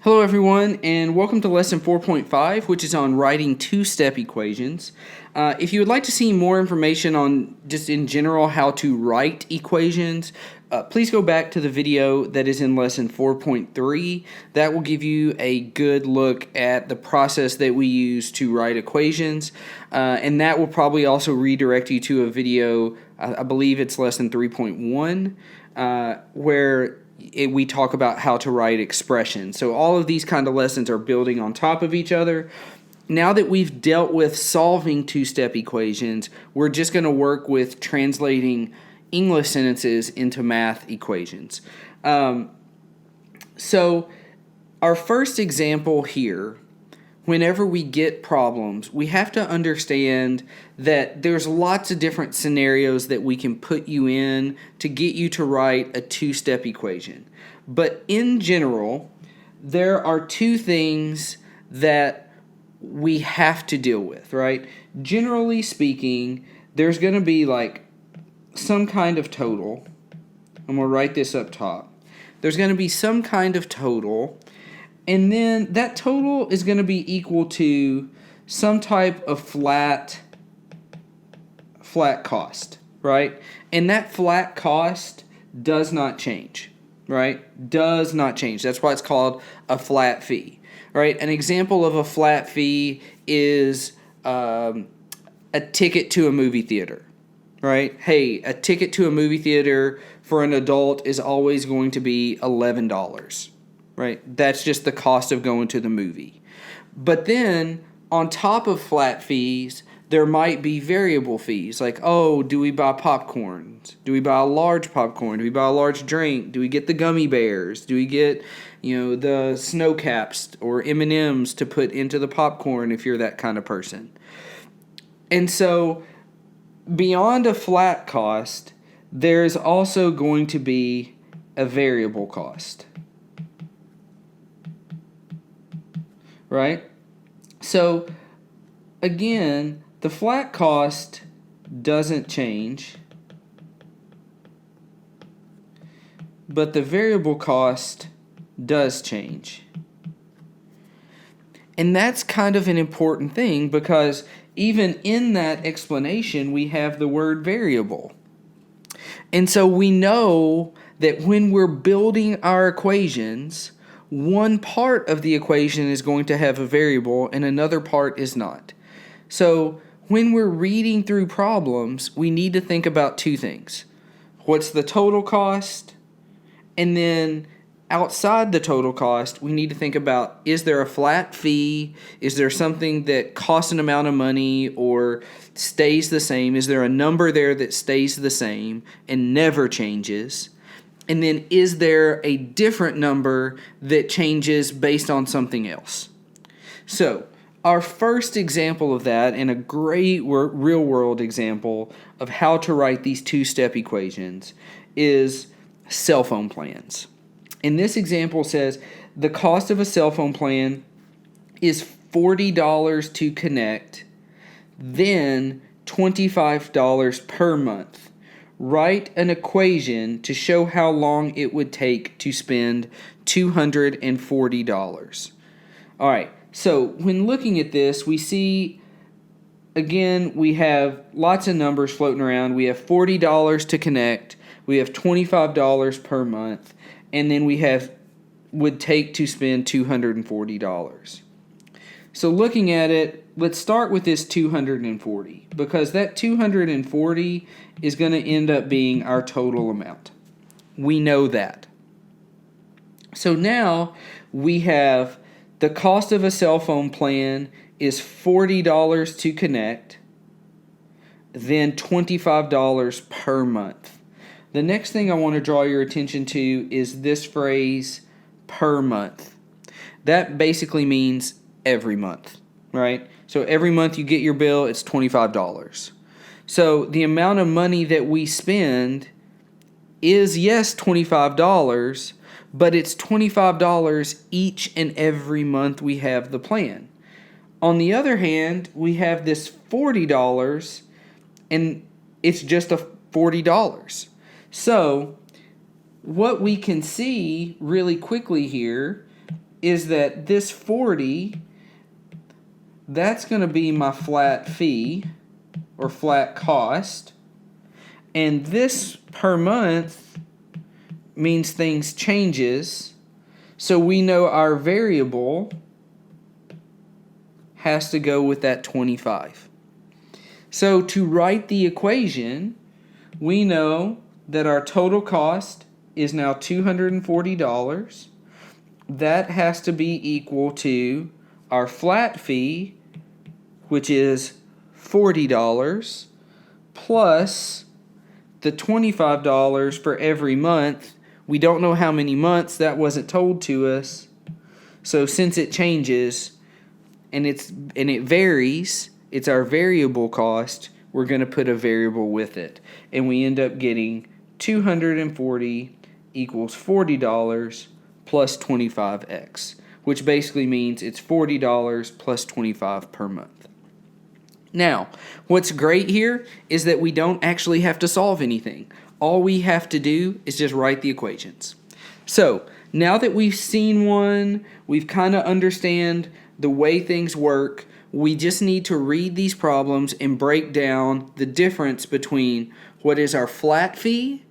Hello everyone, and welcome to lesson 4.5, which is on writing two-step equations. If you would like to see more information on just in general how to write equations, please go back to the video that is in lesson 4.3. That will give you a good look at the process that we use to write equations, and that will probably also redirect you to a video, I believe it's lesson 3.1, where we talk about how to write expressions. So all of these kind of lessons are building on top of each other. Now that we've dealt with solving two-step equations, we're just going to work with translating English sentences into math equations. So our first example here, whenever we get problems, we have to understand that there's lots of different scenarios that we can put you in to get you to write a two-step equation. But in general, there are two things that we have to deal with, right? Generally speaking, there's going to be like some kind of total. I'm going to write this up top. There's going to be some kind of total. And then that total is going to be equal to some type of flat cost, right? And that flat cost does not change, right? Does not change. That's why it's called a flat fee, right? An example of a flat fee is a ticket to a movie theater, right? Hey, a ticket to a movie theater for an adult is always going to be $11. Right? That's just the cost of going to the movie. But then, on top of flat fees, there might be variable fees. Like, oh, do we buy popcorn? Do we buy a large popcorn? Do we buy a large drink? Do we get the gummy bears? Do we get, the snow caps or M&Ms to put into the popcorn if you're that kind of person? And so, beyond a flat cost, there's also going to be a variable cost. Right? So, again, the flat cost doesn't change, but the variable cost does change. And that's kind of an important thing because even in that explanation, we have the word variable. And so we know that when we're building our equations, one part of the equation is going to have a variable and another part is not. So when we're reading through problems, we need to think about two things. What's the total cost? And then outside the total cost, we need to think about, is there a flat fee? Is there something that costs an amount of money or stays the same? Is there a number there that stays the same and never changes? And then is there a different number that changes based on something else? So our first example of that, and a great real-world example of how to write these two-step equations, is cell phone plans. And this example says the cost of a cell phone plan is $40 to connect, then $25 per month. Write an equation to show how long it would take to spend $240. All right, so when looking at this, we see, again, we have lots of numbers floating around. We have $40 to connect, we have $25 per month, and then we have would take to spend $240. So looking at it, let's start with this 240 because that 240 is going to end up being our total amount. We know that. So now we have the cost of a cell phone plan is $40 to connect, then $25 per month. The next thing I want to draw your attention to is this phrase, per month. That basically means every month, right? So every month you get your bill, it's $25. So the amount of money that we spend is, yes, $25, but it's $25 each and every month we have the plan. On the other hand, we have this $40, and it's just a $40. So what we can see really quickly here is that this 40, that's going to be my flat fee or flat cost. And this per month means things changes. So we know our variable has to go with that 25. So to write the equation, we know that our total cost is now $240. That has to be equal to our flat fee, which is $40, plus the $25 for every month. We don't know how many months, that wasn't told to us. So since it changes and it varies, it's our variable cost, we're going to put a variable with it. And we end up getting 240 equals $40 plus 25x, which basically means it's $40 plus 25 per month. Now, what's great here is that we don't actually have to solve anything. All we have to do is just write the equations. So, now that we've seen one, we've kind of understand the way things work, we just need to read these problems and break down the difference between what is our flat fee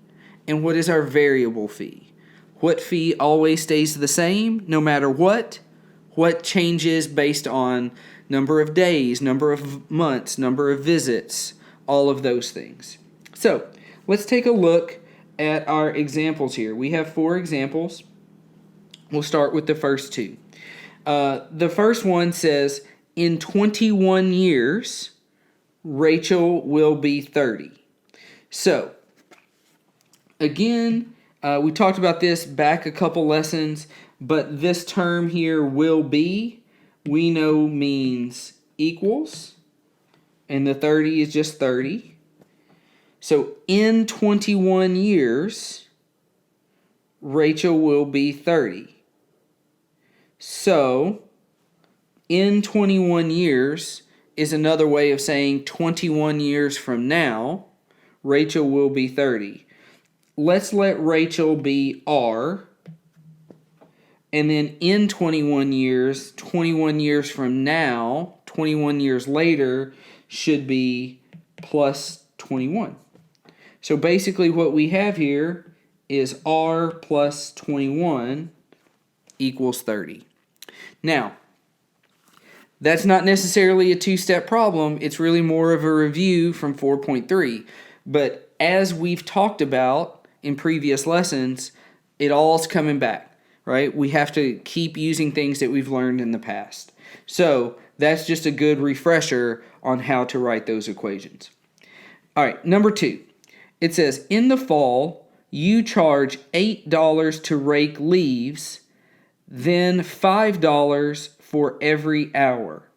and what is our variable fee. What fee always stays the same no matter what? What changes based on number of days, number of months, number of visits, all of those things. So, let's take a look at our examples here. We have 4 examples. We'll start with the first 2. The first one says, in 21 years, Rachel will be 30. So, again, we talked about this back a couple lessons, but this term here, will be, we know means equals, and the 30 is just 30. So, in 21 years, Rachel will be 30. So, in 21 years is another way of saying 21 years from now, Rachel will be 30. Let's let Rachel be R. And then in 21 years from now, 21 years later, should be plus 21. So basically what we have here is R plus 21 equals 30. Now, that's not necessarily a 2-step problem. It's really more of a review from 4.3. But as we've talked about in previous lessons, it all's coming back, right? We have to keep using things that we've learned in the past. So that's just a good refresher on how to write those equations. All right, number 2. It says, in the fall, you charge $8 to rake leaves, then $5 for every hour.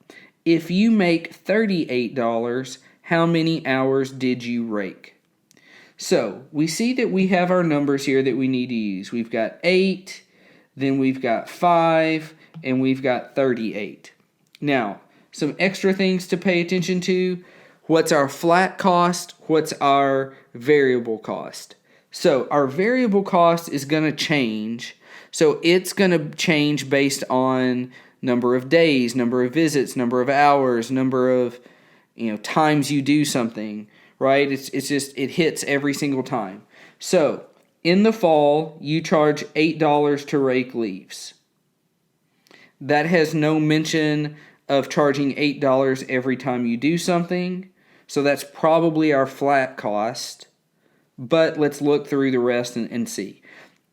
If you make $38, how many hours did you rake? So, we see that we have our numbers here that we need to use. We've got 8, then we've got 5, and we've got 38. Now, some extra things to pay attention to. What's our flat cost? What's our variable cost? So, our variable cost is going to change. So, it's going to change based on number of days, number of visits, number of hours, number of times you do something, right? It's just, it hits every single time. So, in the fall, you charge $8 to rake leaves. That has no mention of charging $8 every time you do something. So that's probably our flat cost. But let's look through the rest and see.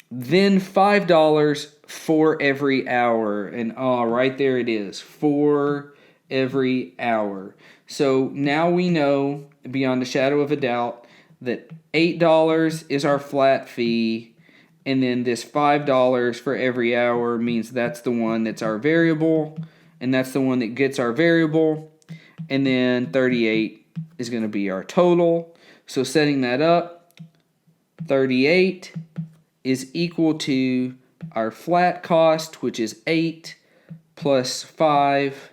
Then $5 for every hour. And right there it is. For every hour. So now we know, beyond a shadow of a doubt, that $8 is our flat fee. And then this $5 for every hour means that's the one that's our variable. And that's the one that gets our variable. And then 38 is going to be our total. So setting that up, 38 is equal to our flat cost, which is 8 plus 5.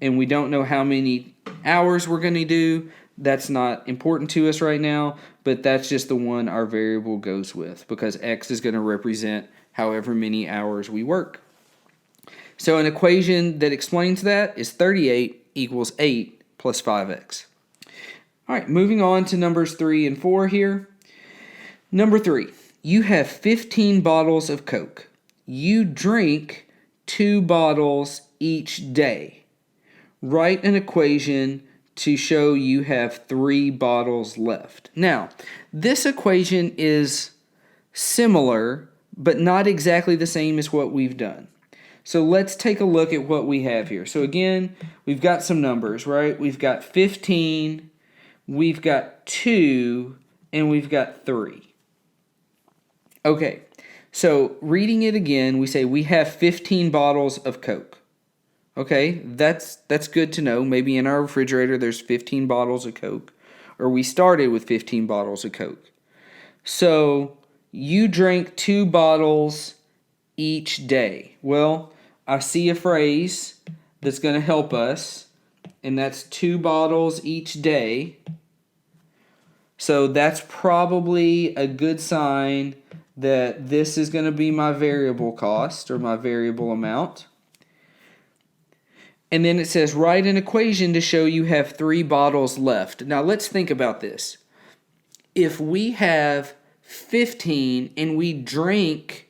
And we don't know how many hours we're going to do, That's not important to us right now, but that's just the one our variable goes with because x is going to represent however many hours we work. So an equation that explains that is 38 equals 8 plus 5x. All right, moving on to numbers 3 and 4 here. Number 3, you have 15 bottles of Coke. You drink 2 bottles each day. Write an equation to show you have 3 bottles left. Now, this equation is similar, but not exactly the same as what we've done. So let's take a look at what we have here. So again, we've got some numbers, right? We've got 15, we've got 2, and we've got 3. Okay, so reading it again, we say we have 15 bottles of Coke. Okay, that's good to know. Maybe in our refrigerator there's 15 bottles of Coke, or we started with 15 bottles of Coke. So you drank 2 bottles each day. Well, I see a phrase that's going to help us, and that's 2 bottles each day. So that's probably a good sign that this is going to be my variable cost or my variable amount. And then it says, write an equation to show you have 3 bottles left. Now let's think about this. If we have 15 and we drink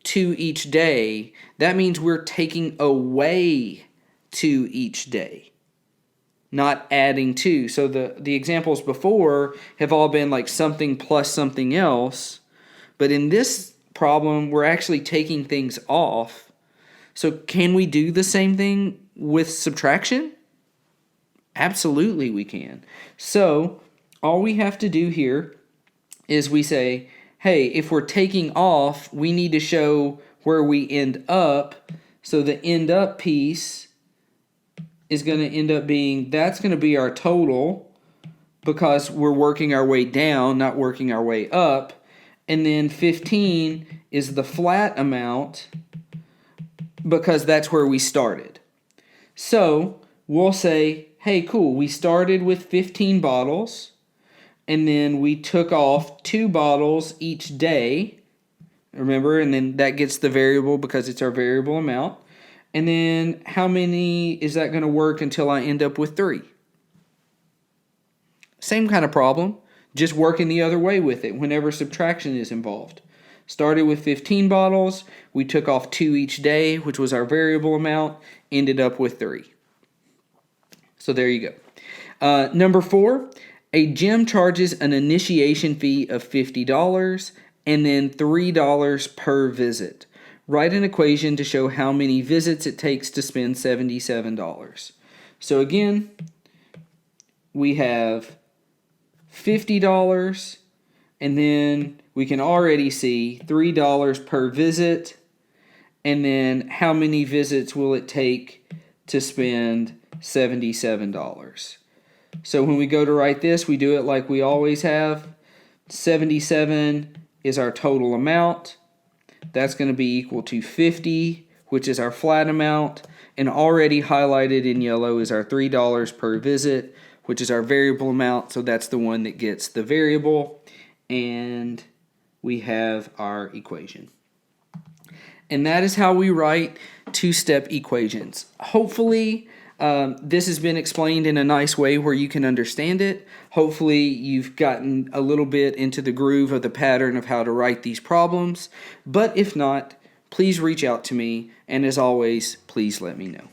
2 each day, that means we're taking away 2 each day, not adding 2. So the examples before have all been like something plus something else. But in this problem, we're actually taking things off. So can we do the same thing with subtraction? Absolutely we can. So all we have to do here is we say, hey, if we're taking off, we need to show where we end up. So the end up piece is going to end up being, that's going to be our total because we're working our way down, not working our way up. And then 15 is the flat amount because that's where we started. So we'll say, hey, cool, we started with 15 bottles, and then we took off 2 bottles each day, remember, and then that gets the variable because it's our variable amount. And then how many is that going to work until I end up with 3? Same kind of problem, just working the other way with it whenever subtraction is involved. Started with 15 bottles, we took off 2 each day, which was our variable amount, ended up with 3. So there you go. Number 4, a gym charges an initiation fee of $50 and then $3 per visit. Write an equation to show how many visits it takes to spend $77. So again, we have $50, and then we can already see $3 per visit, and then how many visits will it take to spend $77? So when we go to write this, we do it like we always have. 77 is our total amount. That's going to be equal to 50, which is our flat amount, and already highlighted in yellow is our $3 per visit, which is our variable amount, so that's the one that gets the variable, and we have our equation. And that is how we write 2-step equations. Hopefully, this has been explained in a nice way where you can understand it. Hopefully, you've gotten a little bit into the groove of the pattern of how to write these problems. But if not, please reach out to me, and as always, please let me know.